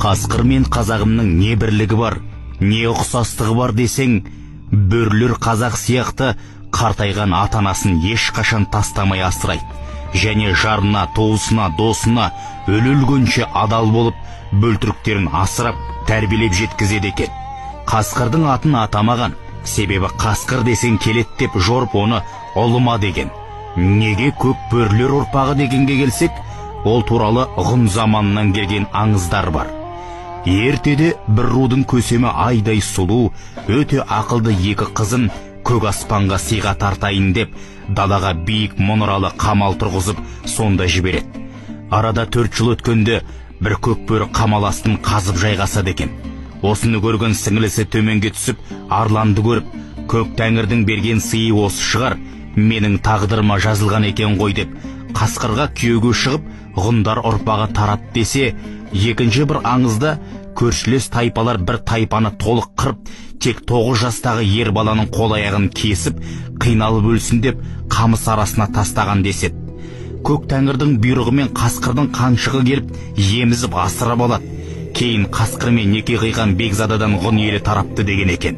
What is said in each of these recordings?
Қасқыр мен қазағымның не бірлігі бар, не ұқсастығы бар десең, бөрілер қазақ сияқты қартайған ата-анасын ешқашан тастамай асырайды, және жарына, туысына, досына өле-өлгенше адал болып, бөлтіріктерін асырап, тәрбиелеп жеткізеді екен. Қасқырдың атын атамаған, себебі қасқыр десең келет деп жорып оны ұлыма деген. Неге көк бөрілер ұрпағы дегенге келсек, ол туралы ғұн заманынан келген аңыздар бар. Ертеде бір рудың көсемі айдай сұлу, өте ақылды екі қызын көк аспанға сыйға тартайын деп, далаға биік мұнаралы қамал тұрғызып, сонда жібереді. Арада 4 жыл өткенде бір көк бөрі қамал астын қазып жайғасады екен. Осыны көрген сіңілісі төменге түсіп, арланды көріп, көк тәңірдің берген сыйы осы шығар, менің тағдырыма жазылған екен ғой деп, қасқырға күйеуге шығып, ғұндар ұрпағы тарап десе, екінші бір аңызда көршілес тайпалар бір тайпаны толық қырып, тек 9 жастағы ер баланың қол-аяғын кесіп, қиналып өлсін деп қамыс арасына тастаған деседі. Көк тәңірдің бұйрығымен қасқырдың қаншығы келіп, емізіп асырап алады. Кейін қасқырмен неке қиған бекзададан ғұн елі тарапты деген екен.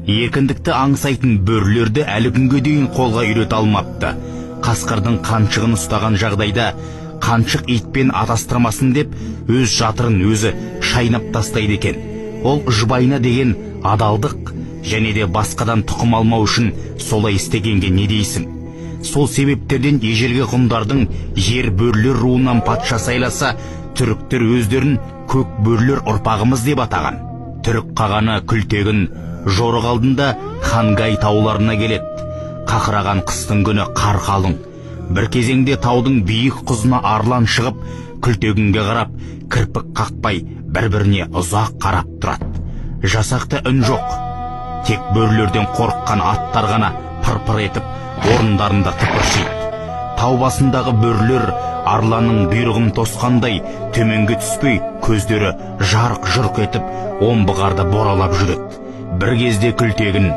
Еркіндікті аңсайтын бөрілерді әлі күнге дейін қолға үйрете алмапты. Қасқырдың қаншығын ұстаған жағдайда қаншық итпен атастырмасын деп, өз жатырын өзі шайнап тастайды екен. Ол жұбайына деген адалдық, және де басқадан тұқым алмау үшін солай істегенге не дейсің? Сол себептерден ежелгі ғұндардың ер бөрілер руынан патша сайласа, түріктер өздерін көк бөрілер ұрпағымыз деп атаған. Түрік қағаны Күлтегін жорық алдында Хангай тауларына келеді. Қақыраған қыстың күні қар қалың. Бір кезеңде таудың биік құзына арлан шығып, Күлтегінге қарап, кірпік қақпай, бір-біріне ұзақ қарап тұрады. Жасақта үн жоқ. Тек бөрілерден қорыққан аттар ғана пыр-пыр етіп, орындарында тыпыршиды. Тау басындағы бөрілер арланның бұйрығын тосқандай төменге түспей, көздері жарқ-жұрқ етіп, омбы қарды боралап жүреді. Бір кезде Күлтегін: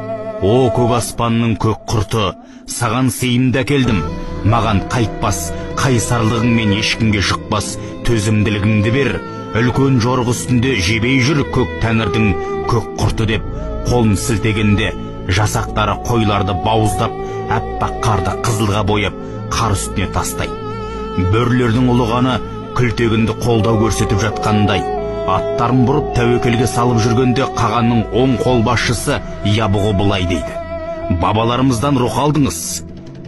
«О көк аспанның көк құрты, саған сыйымды әкелдім. Маған қайтпас, қайсарлығыңмен ешкімге жұқпас төзімділігіңді бер. Үлкен жорық үстінде жебей жүр көк тәңірдің көк құрты» деп қолын сілтегенде, жасақтары қойларды бауыздап, әппақ қарды қызылға бояп, қар үстіне тастайды. Бөрілердің ұлығаны Күлтегінді қолдау көрсетіп жатқандай, аттарын бұрып тәуекелге салып жүргенде, қағанның оң қол басшысы Ябығы былай дейді: «Бабаларымыздан рух алдыңыз,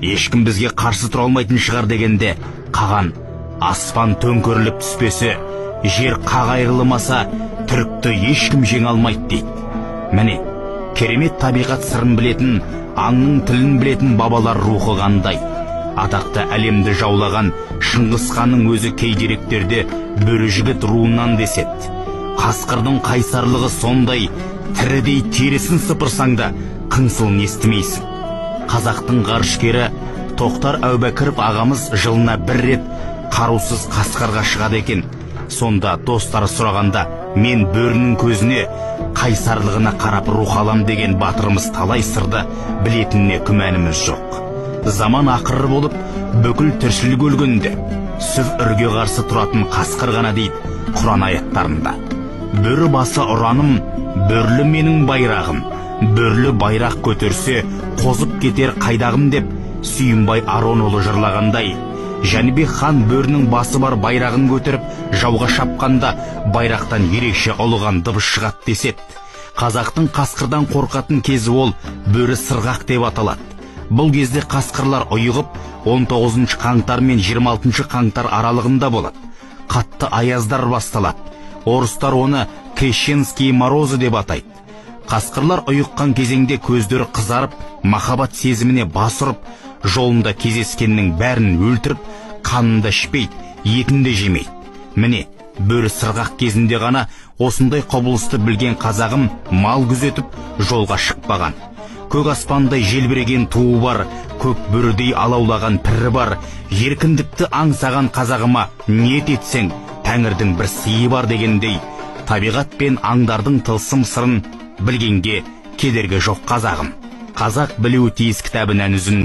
ешкім бізге қарсы тұра алмайтын шығар» дегенде, қаған: «Аспан төңкеріліп түспесе, жер қақ айырылмаса, түрікті ешкім жеңе алмайды» дейді. Міне, керемет табиғат сырын білетін, аңның тілін білетін бабалар рухы қандай. Атақты әлемді жаулаған Шыңғыс ханның өзі кей деректерде бөрі жігіт руынан деседі. Қасқырдың қайсарлығы сондай, тірідей терісін сыпырсаң да қыңсылын естімейсің. Қазақтың ғарышкері Тоқтар Әубәкіров ағамыз жылына бір рет қарусыз қасқырға шығады екен. Сонда достары сұрағанда, мен бөрінің көзіне, қайсарлығына қарап рух алам деген батырымыз талай сырды білетініне күмәніміз жоқ. Заман ақыры болып, бүкіл тіршілік өлгенде, сүр үрге қарсы тұратын қасқыр ғана дейді Құран аяттарында. Бөрі басы ұраным, бөрлі менің байрағым, бөрлі байрақ көтерсе, қозып кетер қайдағым деп Сүйінбай Аронұлы жырлағандай, Жәнібек хан бөрінің басы бар байрағын көтеріп, жауға шапқанда байрақтан ерекше ұлыған дыбыс шығады деседі. Қазақтың қасқырдан қорқатын кезі ол бөрі сырғақ деп аталады. Бұл кезде қасқырлар ұйығып, 19 қаңтар мен 26 қаңтар аралығында болады. Қатты аяздар басталады. Орыстар оны крещенские морозы деп атайды. Қасқырлар ұйыққан кезеңде көздері қызарып, махаббат сезіміне бас ұрып, жолында кездескеннің бәрін өлтіріп, қанында ішпейді, етінде жемейді. Міне, бөрі сырғақ кезінде ғана осындай құбылысты білген қазағым мал күзетіп, жолға шықпаған. Көк аспандай желбіреген туы бар, көк бөрідей алаулаған пірі бар, еркіндікті аңсаған қазағыма ниет етсең, тәңірдің бір сыйы бар дегендей, табиғат пен аңдардың тылсым сырын білгенге кедергі жоқ қазағым. Қазақ білуі тиіс кітабынан үзін.